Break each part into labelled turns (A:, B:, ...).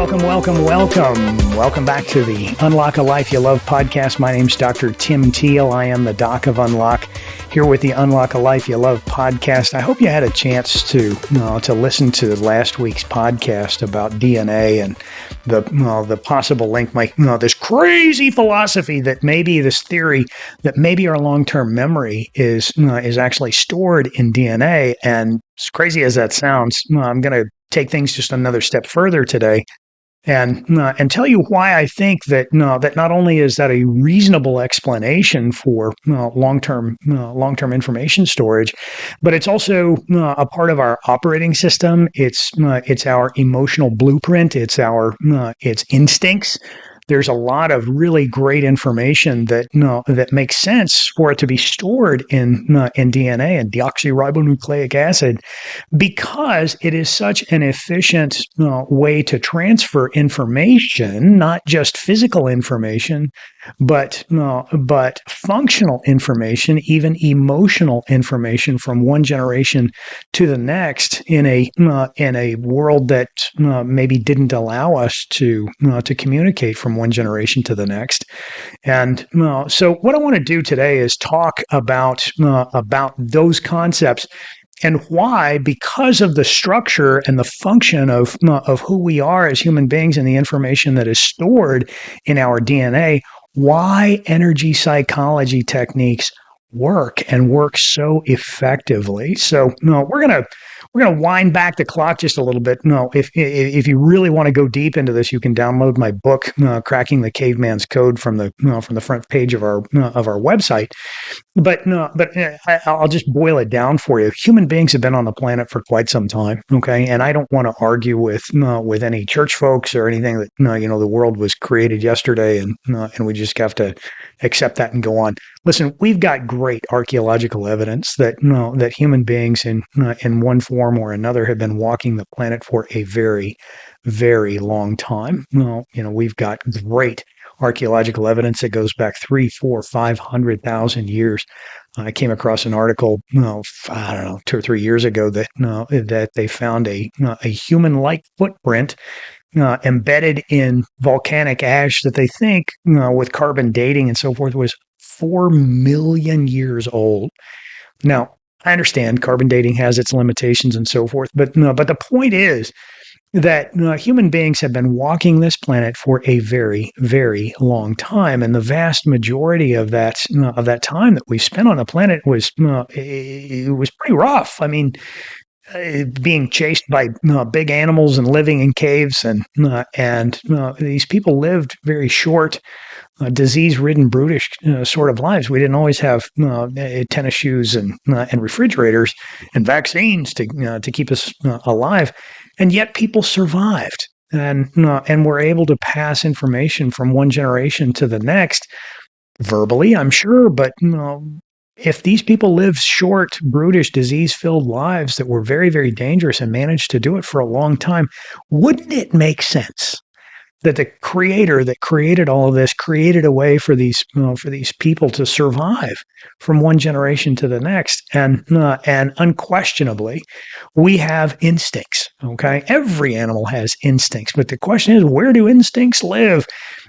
A: Welcome back to the Unlock a Life You Love podcast. My name's Dr. Tim Teel. I am the Doc of Unlock, here with the Unlock a Life You Love podcast. I hope you had a chance to listen to last week's podcast about DNA and the possible link, this crazy philosophy that maybe this theory that maybe our long-term memory is actually stored in DNA. And as crazy as that sounds, I'm going to take things just another step further today and tell you why I think that not only is that a reasonable explanation for long-term information storage, but it's also a part of our operating system. It's our emotional blueprint. It's instincts. There's a lot of really great information that makes sense for it to be stored in DNA and deoxyribonucleic acid, because it is such an efficient way to transfer information, not just physical information, but functional information, even emotional information, from one generation to the next in a world that maybe didn't allow us to communicate from one generation to the next. And so what I want to do today is talk about those concepts and why, because of the structure and the function of who we are as human beings and the information that is stored in our DNA, why energy psychology techniques work so effectively. So we're gonna wind back the clock just a little bit. If you really want to go deep into this, you can download my book, Cracking the Caveman's Code, from the front page of our website. But I'll just boil it down for you. Human beings have been on the planet for quite some time, okay? And I don't want to argue with any church folks or anything that the world was created yesterday, and we just have to accept that and go on. Listen, we've got great archaeological evidence that human beings in one form or another have been walking the planet for a very, very long time. We've got great archaeological evidence that goes back 300, 400, 500,000 years. I came across an article, 2 or 3 years ago that they found a human-like footprint embedded in volcanic ash that they think, with carbon dating and so forth, was 4 million years old. Now, I understand carbon dating has its limitations and so forth, but the point is that human beings have been walking this planet for a very, very long time, and the vast majority of that time that we spent on the planet was pretty rough. I mean, being chased by big animals and living in caves, and these people lived very short, disease-ridden, brutish sort of lives. We didn't always have tennis shoes and refrigerators and vaccines to keep us alive, and yet people survived and were able to pass information from one generation to the next, verbally, I'm sure, but if these people lived short, brutish, disease-filled lives that were very, very dangerous and managed to do it for a long time, wouldn't it make sense that the creator that created all of this created a way for these people to survive from one generation to the next? And unquestionably, we have instincts. Okay, every animal has instincts, but the question is, where do instincts live?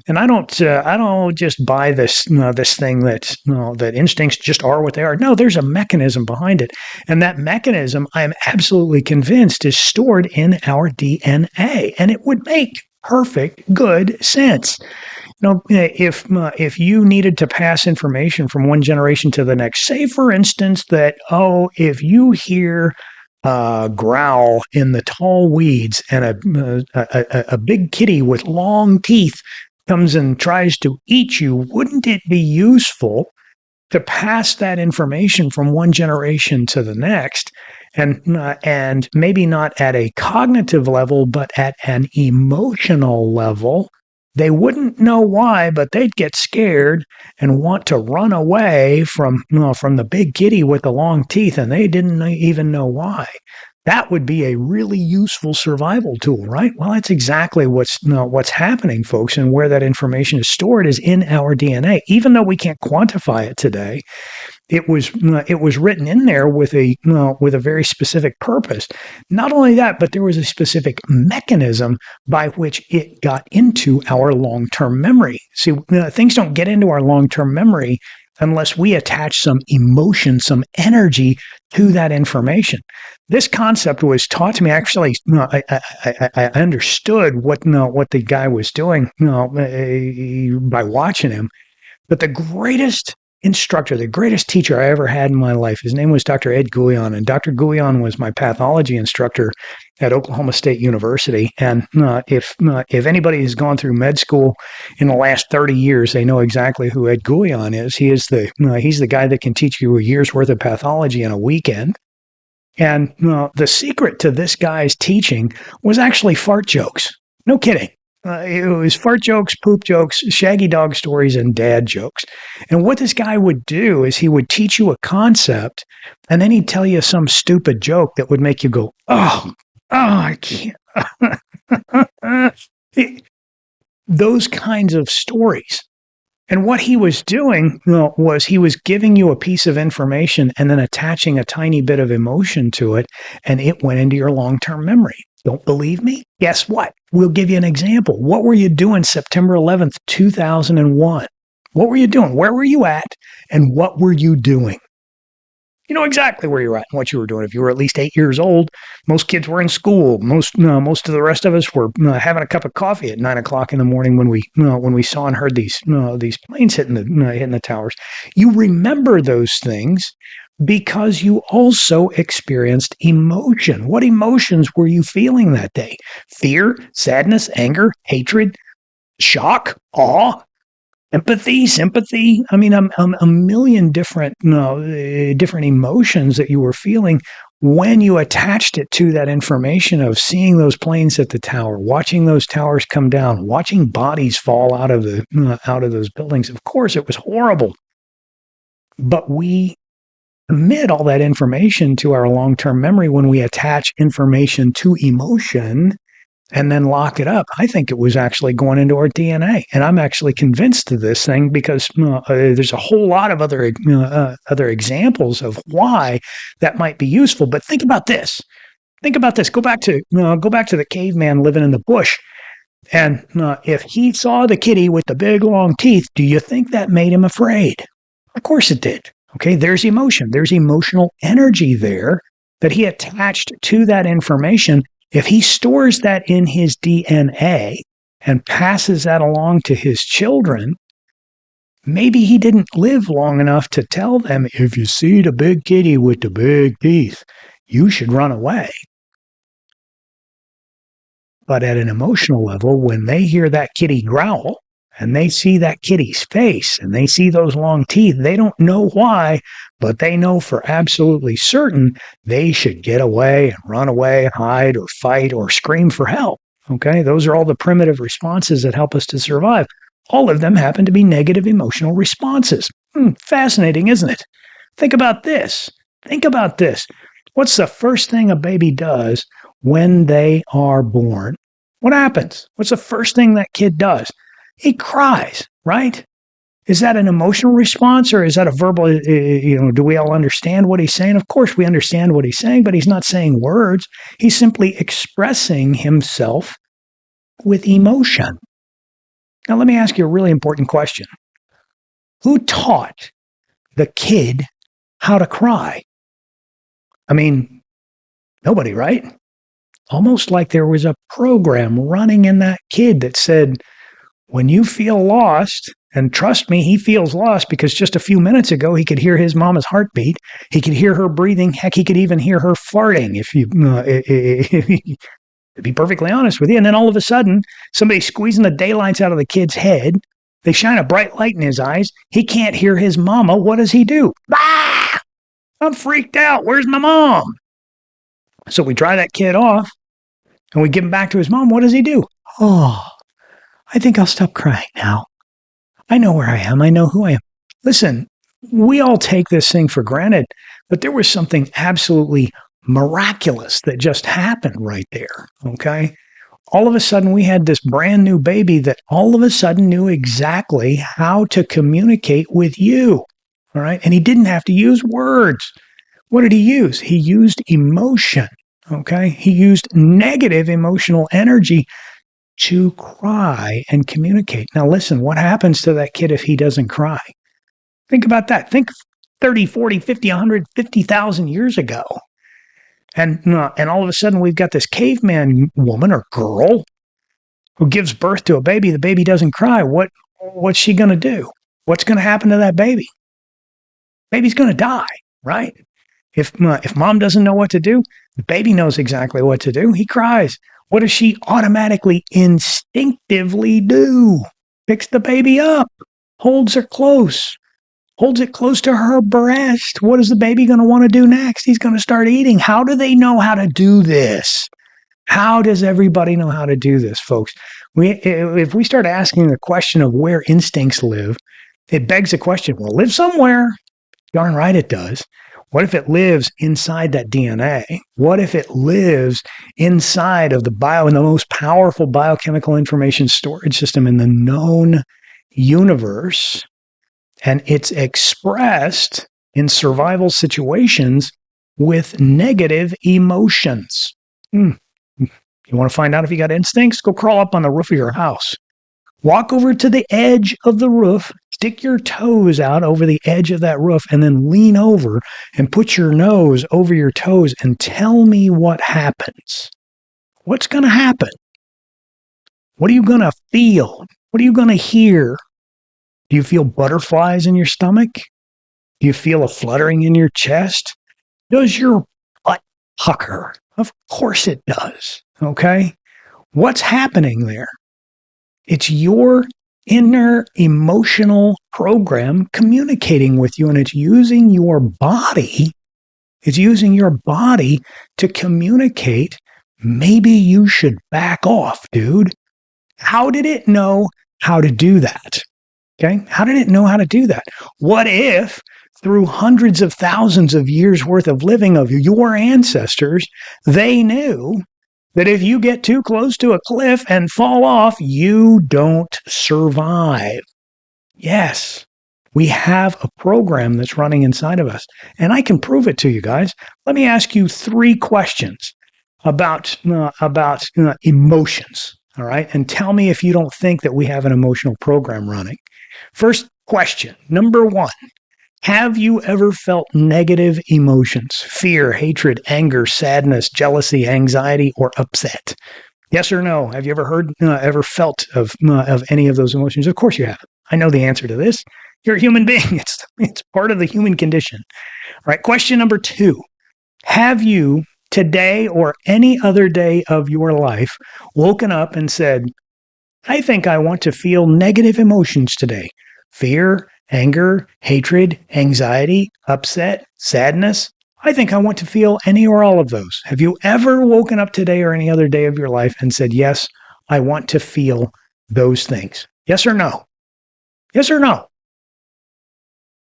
A: And I don't just buy this thing that instincts just are what they are. No, there's a mechanism behind it, and that mechanism, I am absolutely convinced, is stored in our DNA, and it would make perfect good sense. If you needed to pass information from one generation to the next, say for instance that, if you hear growl in the tall weeds and a big kitty with long teeth comes and tries to eat you, wouldn't it be useful to pass that information from one generation to the next, and maybe not at a cognitive level, but at an emotional level? They wouldn't know why, but they'd get scared and want to run away from the big kitty with the long teeth, and they didn't even know why. That would be a really useful survival tool, right? Well, that's exactly what's happening, folks, and where that information is stored is in our DNA. Even though we can't quantify it today, it was written in there with a very specific purpose. Not only that, but there was a specific mechanism by which it got into our long-term memory. See, things don't get into our long-term memory unless we attach some emotion, some energy to that information. This concept was taught to me. Actually, I understood what the guy was doing by watching him. But the greatest instructor, the greatest teacher I ever had in my life, his name was Dr. Ed Guion. And Dr. Guion was my pathology instructor at Oklahoma State University. And if anybody has gone through med school in the last 30 years, they know exactly who Ed Guion is. He's the guy that can teach you a year's worth of pathology in a weekend. And the secret to this guy's teaching was actually fart jokes. No kidding. It was fart jokes, poop jokes, shaggy dog stories, and dad jokes. And what this guy would do is he would teach you a concept, and then he'd tell you some stupid joke that would make you go, I can't. Those kinds of stories. And what he was doing was he was giving you a piece of information and then attaching a tiny bit of emotion to it, and it went into your long-term memory. Don't believe me? Guess what? We'll give you an example. What were you doing September 11th, 2001? What were you doing? Where were you at? And what were you doing? You know exactly where you're at and what you were doing. If you were at least 8 years old, most kids were in school. Most of the rest of us were having a cup of coffee at 9 o'clock in the morning when we saw and heard these planes hitting the towers. You remember those things because you also experienced emotion. What emotions were you feeling that day? Fear, sadness, anger, hatred, shock, awe, empathy, sympathy. I mean, a million different emotions that you were feeling when you attached it to that information of seeing those planes at the tower, watching those towers come down, watching bodies fall out of those buildings. Of course, it was horrible, but we commit all that information to our long-term memory when we attach information to emotion and then lock it up. I think it was actually going into our DNA. And I'm actually convinced of this thing because there's a whole lot of other examples of why that might be useful. But think about this. Think about this. Go back to the caveman living in the bush. And if he saw the kitty with the big long teeth, do you think that made him afraid? Of course it did. Okay, there's emotion. There's emotional energy there that he attached to that information. If he stores that in his DNA and passes that along to his children, maybe he didn't live long enough to tell them, if you see the big kitty with the big teeth, you should run away. But at an emotional level, when they hear that kitty growl, and they see that kitty's face, and they see those long teeth, they don't know why, but they know for absolutely certain they should get away and run away, hide or fight or scream for help. Okay, those are all the primitive responses that help us to survive. All of them happen to be negative emotional responses. Fascinating, isn't it? Think about this. Think about this. What's the first thing a baby does when they are born? What happens? What's the first thing that kid does? He cries, right? Is that an emotional response or is that a verbal, do we all understand what he's saying? Of course we understand what he's saying, but he's not saying words. He's simply expressing himself with emotion. Now, let me ask you a really important question. Who taught the kid how to cry? I mean, nobody, right? Almost like there was a program running in that kid that said, when you feel lost, and trust me, he feels lost because just a few minutes ago, he could hear his mama's heartbeat. He could hear her breathing. Heck, he could even hear her farting, to be perfectly honest with you. And then all of a sudden, somebody's squeezing the daylights out of the kid's head. They shine a bright light in his eyes. He can't hear his mama. What does he do? Ah! I'm freaked out. Where's my mom? So we dry that kid off, and we give him back to his mom. What does he do? Oh, I think I'll stop crying now. I know where I am. I know who I am. Listen, we all take this thing for granted, but there was something absolutely miraculous that just happened right there, okay? All of a sudden, we had this brand new baby that all of a sudden knew exactly how to communicate with you. All right. And he didn't have to use words. What did he use? He used emotion. Okay. He used negative emotional energy to cry and communicate. Now, listen, what happens to that kid if he doesn't cry? Think about that. Think 30, 40, 50, 100, 50,000 years ago. And all of a sudden, we've got this caveman woman or girl who gives birth to a baby. The baby doesn't cry. What's she going to do? What's going to happen to that baby? Baby's going to die, right? If mom doesn't know what to do, the baby knows exactly what to do. He cries. What does she automatically, instinctively do? Picks the baby up, holds it close to her breast. What is the baby going to want to do next? He's going to start eating. How do they know how to do this? How does everybody know how to do this, folks? If we start asking the question of where instincts live, it begs the question, well, live somewhere. Darn right it does. What if it lives inside that DNA? What if it lives inside of the most powerful biochemical information storage system in the known universe, and it's expressed in survival situations with negative emotions? You want to find out if you got instincts? Go crawl up on the roof of your house. Walk over to the edge of the roof, stick your toes out over the edge of that roof, and then lean over and put your nose over your toes and tell me what happens. What's going to happen? What are you going to feel? What are you going to hear? Do you feel butterflies in your stomach? Do you feel a fluttering in your chest? Does your butt pucker? Of course it does. Okay? What's happening there? It's your inner emotional program communicating with you, and it's using your body. It's using your body to communicate. Maybe you should back off, dude. How did it know how to do that? Okay? How did it know how to do that? What if through hundreds of thousands of years worth of living of your ancestors, they knew that if you get too close to a cliff and fall off, you don't survive? Yes, we have a program that's running inside of us, and I can prove it to you guys. Let me ask you 3 questions about emotions, all right? And tell me if you don't think that we have an emotional program running. First question, number 1. Have you ever felt negative emotions? Fear, hatred, anger, sadness, jealousy, anxiety, or upset? Yes or no? Have you ever felt of any of those emotions? Of course you have. I know the answer to this. You're a human being. It's part of the human condition. All right. Question number 2. Have you today or any other day of your life woken up and said, I think I want to feel negative emotions today? Fear, anger, hatred, anxiety, upset, sadness. I think I want to feel any or all of those. Have you ever woken up today or any other day of your life and said, yes, I want to feel those things? Yes or no? Yes or no?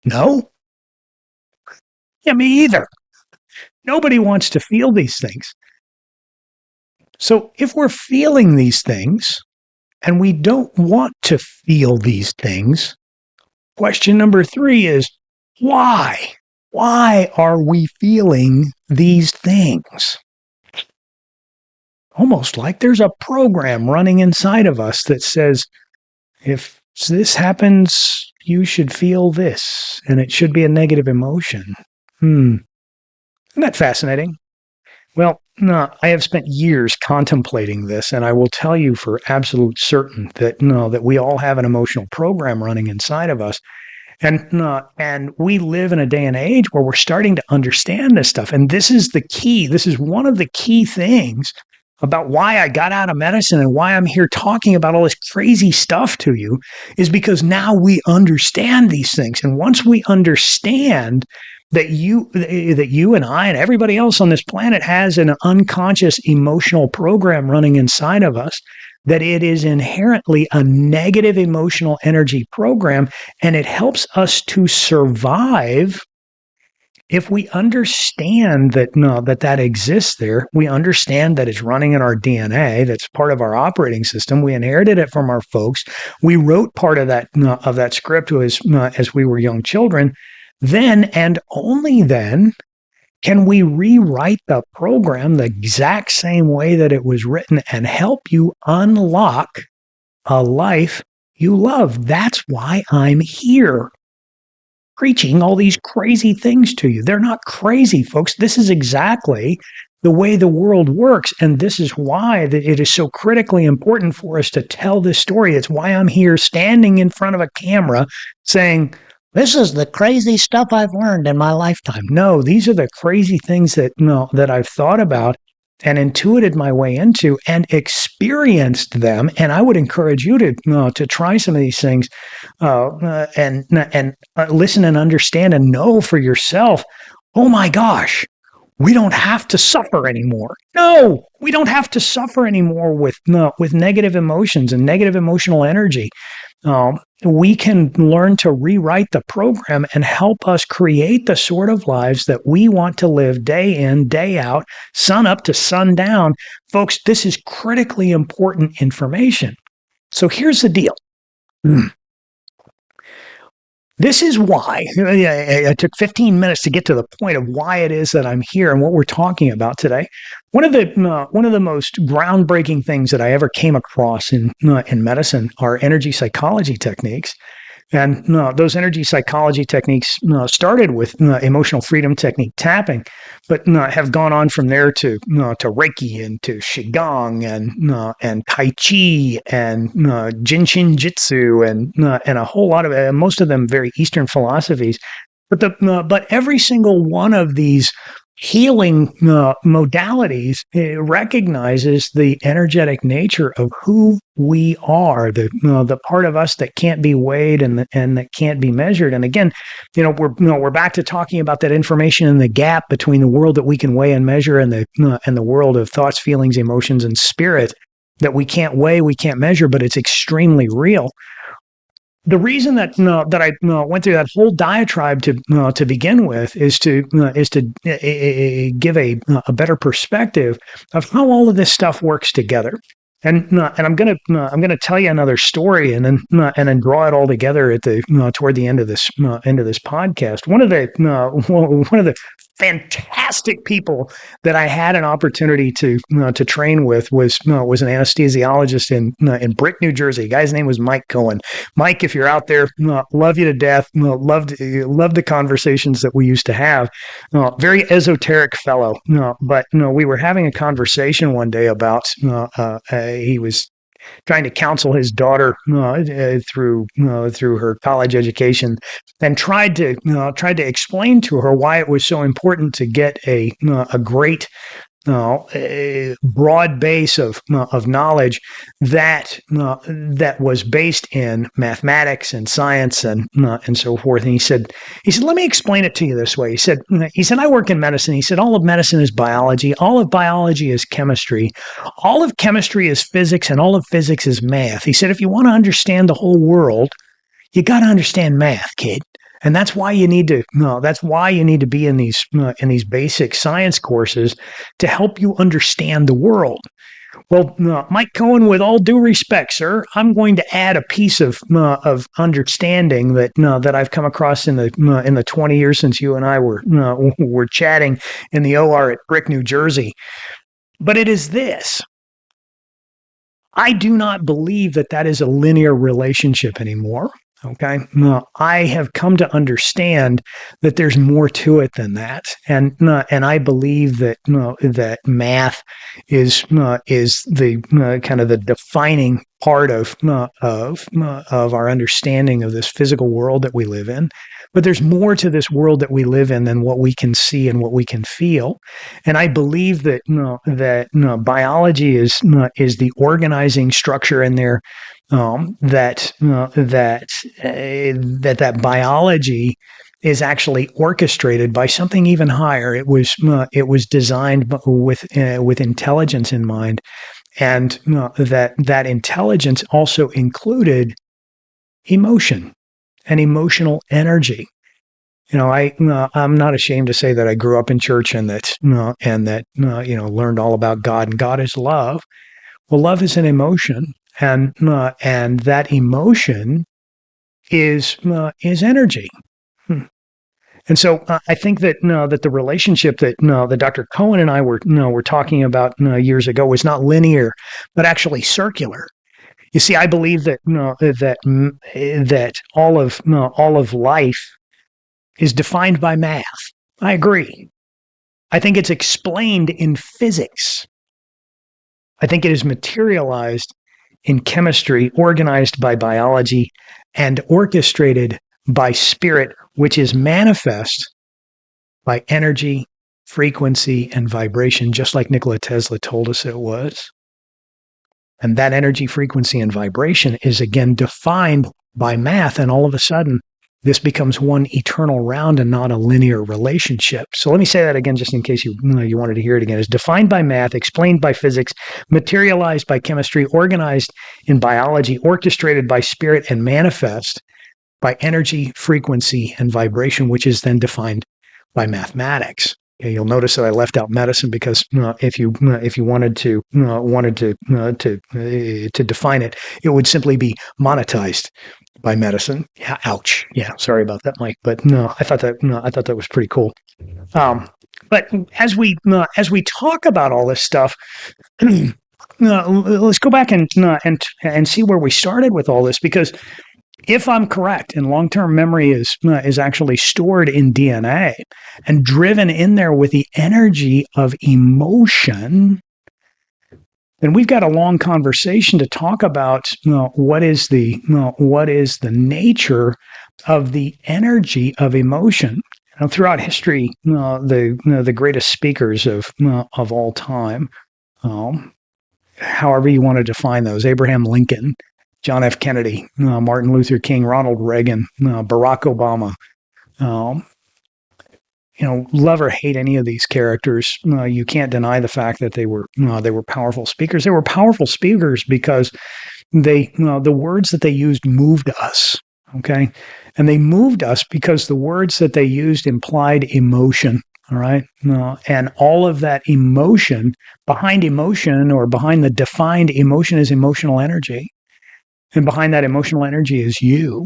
A: No? Yeah, me either. Nobody wants to feel these things. So if we're feeling these things and we don't want to feel these things, question number 3 is, why? Why are we feeling these things? Almost like there's a program running inside of us that says, if this happens, you should feel this, and it should be a negative emotion. Isn't that fascinating? Well, no, I have spent years contemplating this, and I will tell you for absolute certain that we all have an emotional program running inside of us. And we live in a day and age where we're starting to understand this stuff. And this is the key. This is one of the key things about why I got out of medicine and why I'm here talking about all this crazy stuff to you, is because now we understand these things. And once we understand that you and I and everybody else on this planet has an unconscious emotional program running inside of us, that it is inherently a negative emotional energy program, and it helps us to survive. If we understand that exists there, we understand that it's running in our DNA, that's part of our operating system. We inherited it from our folks. We wrote part of that script as we were young children. then and only then can we rewrite the program the exact same way that it was written and help you unlock a life you love. That's why I'm here preaching all these crazy things to you. They're not crazy, folks. This is exactly the way the world works. And this is why that it is so critically important for us to tell this story. It's why I'm here standing in front of a camera saying, this is the crazy stuff I've learned in my lifetime. No, these are the crazy things that that I've thought about and intuited my way into and experienced them. And I would encourage you to try some of these things and listen and understand and know for yourself. Oh my gosh, we don't have to suffer anymore. No, we don't have to suffer anymore with negative emotions and negative emotional energy. We can learn to rewrite the program and help us create the sort of lives that we want to live day in, day out, sun up to sun down. Folks, this is critically important information. So here's the deal. This is why I took 15 minutes to get to the point of why it is that I'm here and what we're talking about today. One of the most groundbreaking things that I ever came across in medicine are energy psychology techniques. And those energy psychology techniques started with emotional freedom technique tapping, but have gone on from there to Reiki and to Qigong and Tai Chi and Jinshin Jitsu and a whole lot of most of them very Eastern philosophies. But every single one of these healing modalities recognizes the energetic nature of who we are, the part of us that can't be weighed and that can't be measured. And again, we're back to talking about that information in the gap between the world that we can weigh and measure and the world of thoughts, feelings, emotions, and spirit that we can't weigh, we can't measure, but it's extremely real. The reason that I went through that whole diatribe to begin with is to give a better perspective of how all of this stuff works together. And I'm gonna tell you another story and then draw it all together at the toward the end of this podcast. One of the fantastic people that I had an opportunity to train with was an anesthesiologist in Brick, New Jersey. The guy's name was Mike Cohen. Mike, if you're out there, love you to death. Loved the conversations that we used to have. Very esoteric fellow. But we were having a conversation one day about he was trying to counsel his daughter through her college education, and tried to explain to her why it was so important to get a great a broad base of knowledge that was based in mathematics and science and so forth. And he said, let me explain it to you this way. He said, I work in medicine. He said, all of medicine is biology. All of biology is chemistry. All of chemistry is physics, and all of physics is math. He said, if you want to understand the whole world, you got to understand math, kid. And that's why you need to be in these basic science courses to help you understand the world. Well, Mike Cohen, with all due respect, sir, I'm going to add a piece of understanding that I've come across in the 20 years since you and I were chatting in the OR at Brick, New Jersey. But it is this. I do not believe that is a linear relationship anymore. Okay. I have come to understand that there's more to it than that, and I believe that that math is the kind of the defining part of our understanding of this physical world that we live in. But there's more to this world that we live in than what we can see and what we can feel. And I believe that biology is the organizing structure in there. That biology is actually orchestrated by something even higher. It was designed with intelligence in mind, and that intelligence also included emotion and emotional energy. I'm not ashamed to say that I grew up in church and that learned all about God, and God is love. Well, love is an emotion. And that emotion is energy. And so I think that that the relationship that that Dr. Cohen and I were talking about years ago was not linear, but actually circular. You see, I believe that that all of life is defined by math. I agree. I think it's explained in physics. I think it is materialized in chemistry, organized by biology, and orchestrated by spirit, which is manifest by energy, frequency, and vibration, just like Nikola Tesla told us it was. And that energy, frequency, and vibration is again defined by math. And all of a sudden, this becomes one eternal round and not a linear relationship. So let me say that again, just in case you wanted to hear it again. It's defined by math, explained by physics, materialized by chemistry, organized in biology, orchestrated by spirit, and manifest by energy, frequency, and vibration, which is then defined by mathematics. Okay, you'll notice that I left out medicine because if you wanted to define it, it would simply be monetized by medicine. Yeah, ouch. Yeah, sorry about that, Mike. But I thought that was pretty cool. But as we talk about all this stuff, let's go back and see where we started with all this, because if I'm correct, and long-term memory is actually stored in DNA and driven in there with the energy of emotion, then we've got a long conversation to talk about what is the nature of the energy of emotion. Throughout history, the greatest speakers of all time, however you want to define those, Abraham Lincoln, John F. Kennedy, Martin Luther King, Ronald Reagan, Barack Obama. Love or hate any of these characters, you can't deny the fact that they were powerful speakers. They were powerful speakers because the words that they used moved us. Okay, and they moved us because the words that they used implied emotion. All right, and all of that emotion, behind emotion or behind the defined emotion, is emotional energy. And behind that emotional energy is you.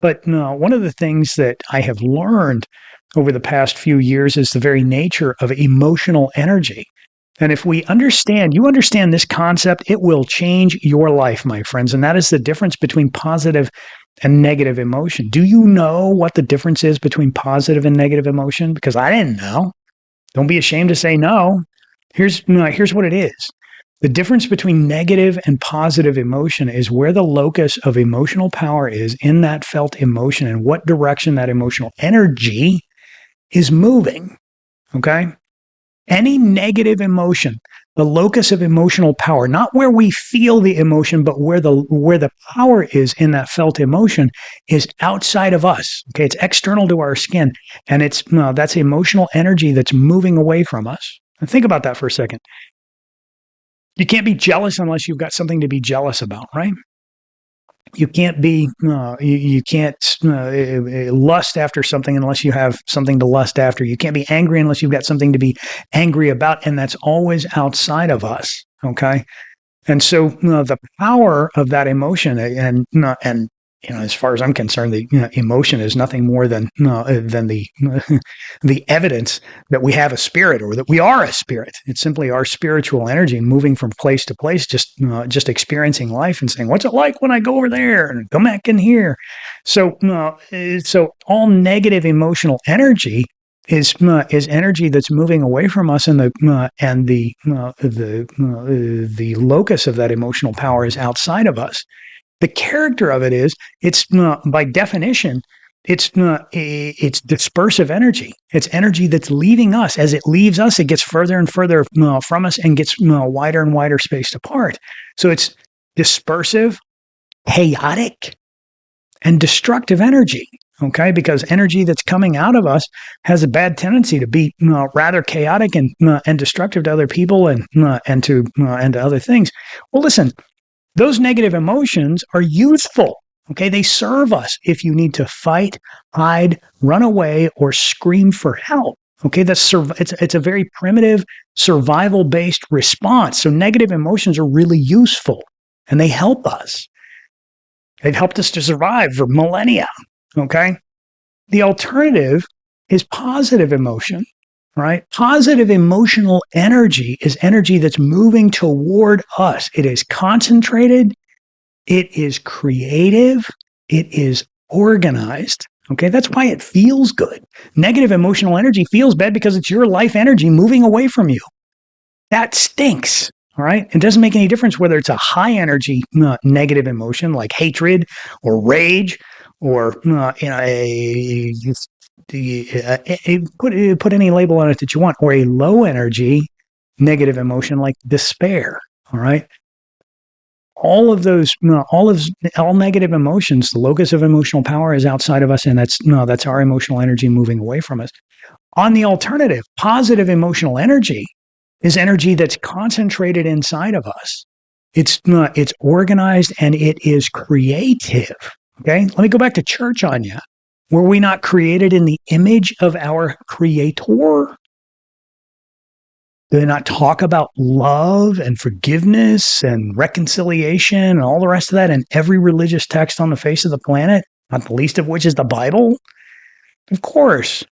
A: But one of the things that I have learned over the past few years is the very nature of emotional energy. And if you understand this concept, it will change your life, my friends. And that is the difference between positive and negative emotion. Do you know what the difference is between positive and negative emotion? Because I didn't know. Don't be ashamed to say no. Here's what it is. The difference between negative and positive emotion is where the locus of emotional power is in that felt emotion and what direction that emotional energy is moving. Okay? Any negative emotion, the locus of emotional power, not where we feel the emotion, but where the power is in that felt emotion, is outside of us. Okay? It's external to our skin. And that's emotional energy that's moving away from us. And think about that for a second. You can't be jealous unless you've got something to be jealous about, right? You can't be, you can't lust after something unless you have something to lust after. You can't be angry unless you've got something to be angry about, and that's always outside of us. Okay, and so the power of that emotion, and as far as I'm concerned, the emotion is nothing more than the the evidence that we have a spirit, or that we are a spirit. It's simply our spiritual energy moving from place to place, just experiencing life and saying, "What's it like when I go over there and come back in here?" So all negative emotional energy is energy that's moving away from us, and the locus of that emotional power is outside of us. The character of it is, it's by definition, it's dispersive energy. It's energy that's leaving us. As it leaves us, it gets further and further from us and gets wider and wider spaced apart. So it's dispersive, chaotic, and destructive energy. Okay, because energy that's coming out of us has a bad tendency to be rather chaotic and destructive to other people and to other things. Well, listen. Those negative emotions are useful. Okay, they serve us if you need to fight, hide, run away, or scream for help. Okay, it's a very primitive survival-based response. So negative emotions are really useful, and they help us. They've helped us to survive for millennia. Okay, the alternative is positive emotion, right? Positive emotional energy is energy that's moving toward us. It is concentrated, it is creative, it is organized. Okay, that's why it feels good. Negative emotional energy feels bad because it's your life energy moving away from you. That stinks. All right. It doesn't make any difference whether it's a high energy negative emotion like hatred or rage or put any label on it that you want, or a low energy negative emotion like despair. All right. All of those, all negative emotions, the locus of emotional power is outside of us, and that's our emotional energy moving away from us. On the alternative, positive emotional energy is energy that's concentrated inside of us. It's organized and it is creative. Okay, let me go back to church on you. Were we not created in the image of our Creator? Do they not talk about love and forgiveness and reconciliation and all the rest of that in every religious text on the face of the planet, not the least of which is the Bible? Of course.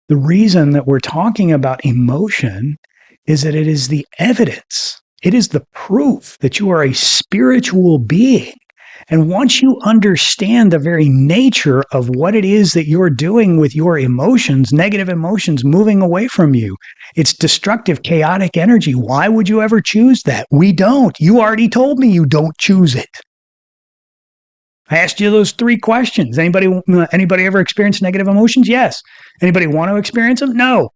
A: The reason that we're talking about emotion is that it is the evidence, it is the proof that you are a spiritual being. And once you understand the very nature of what it is that you're doing with your emotions, negative emotions moving away from you, it's destructive, chaotic energy. Why would you ever choose that? We don't. You already told me you don't choose it. I asked you those 3 questions. Anybody ever experience negative emotions? Yes. Anybody want to experience them? No.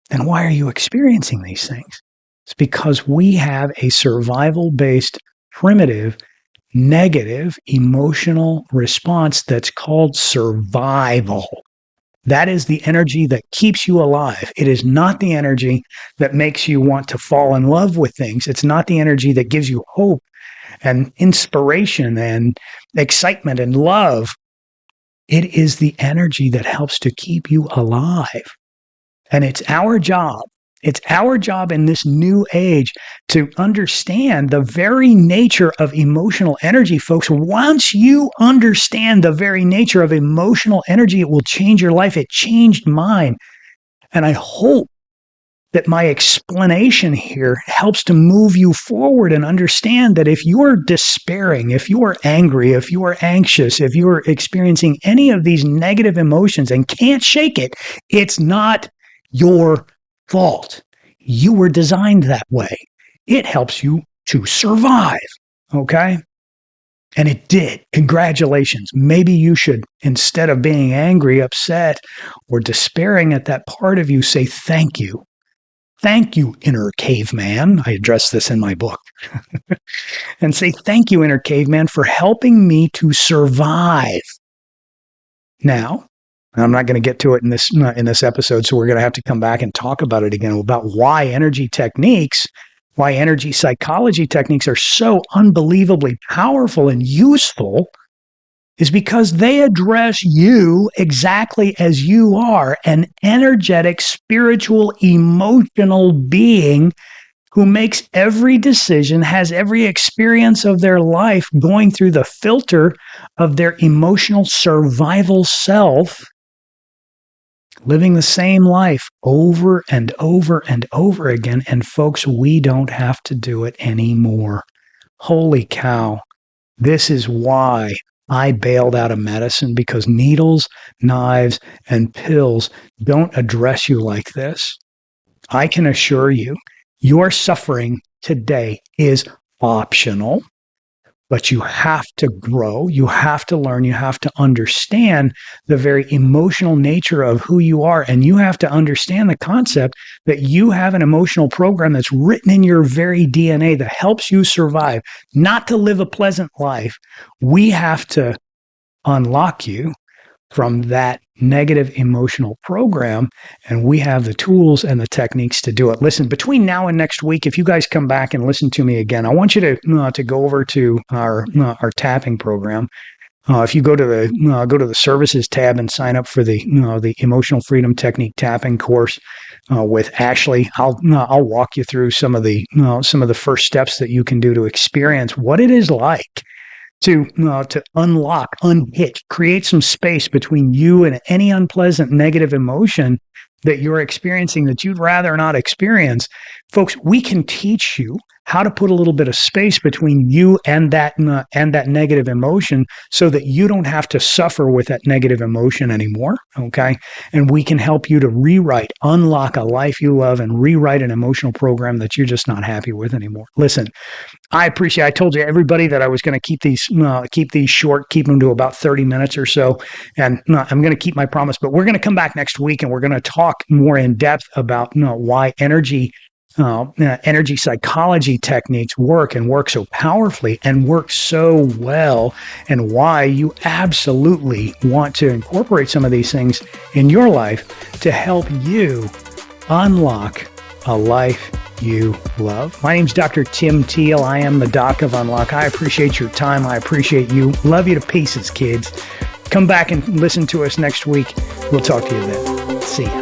A: Then why are you experiencing these things? It's because we have a survival-based, primitive, negative emotional response that's called survival. That is the energy that keeps you alive. It is not the energy that makes you want to fall in love with things. It's not the energy that gives you hope and inspiration and excitement and love. It is the energy that helps to keep you alive. And it's our job. It's our job in this new age to understand the very nature of emotional energy, folks. Once you understand the very nature of emotional energy, it will change your life. It changed mine. And I hope that my explanation here helps to move you forward and understand that if you are despairing, if you are angry, if you are anxious, if you are experiencing any of these negative emotions and can't shake it, it's not your fault. You were designed that way. It helps you to survive. Okay? And it did. Congratulations. Maybe you should, instead of being angry, upset, or despairing at that part of you, say thank you. Thank you, inner caveman. I address this in my book. And say, thank you, inner caveman, for helping me to survive. Now, I'm not going to get to it in this episode, so we're going to have to come back and talk about it again, about why energy psychology techniques are so unbelievably powerful and useful, is because they address you exactly as you are, an energetic, spiritual, emotional being who makes every decision, has every experience of their life going through the filter of their emotional survival self, living the same life over and over and over again. And folks, we don't have to do it anymore. Holy cow. This is why I bailed out of medicine, because needles, knives, and pills don't address you like this. I can assure you, your suffering today is optional, but you have to grow, you have to learn, you have to understand the very emotional nature of who you are, and you have to understand the concept that you have an emotional program that's written in your very DNA that helps you survive, not to live a pleasant life. We have to unlock you from that negative emotional program, and we have the tools and the techniques to do it. Listen, between now and next week, if you guys come back and listen to me again, I want you to go over to our tapping program. If you go to the services tab and sign up for the emotional freedom technique tapping course with Ashley, I'll walk you through some of the first steps that you can do to experience what it is like to unlock, unhitch, create some space between you and any unpleasant negative emotion that you're experiencing that you'd rather not experience. Folks, we can teach you how to put a little bit of space between you and that negative emotion so that you don't have to suffer with that negative emotion anymore, okay? And we can help you to rewrite, unlock a life you love and rewrite an emotional program that you're just not happy with anymore. Listen, I told you everybody that I was going to keep these short, keep them to about 30 minutes or so. And I'm going to keep my promise, but we're going to come back next week and we're going to talk more in depth about why energy psychology techniques work so powerfully and work so well, and why you absolutely want to incorporate some of these things in your life to help you unlock a life you love. My name's Dr. Tim Teel. I am the Doc of Unlock. I appreciate your time. I appreciate you. Love you to pieces, kids. Come back and listen to us next week. We'll talk to you then. See ya.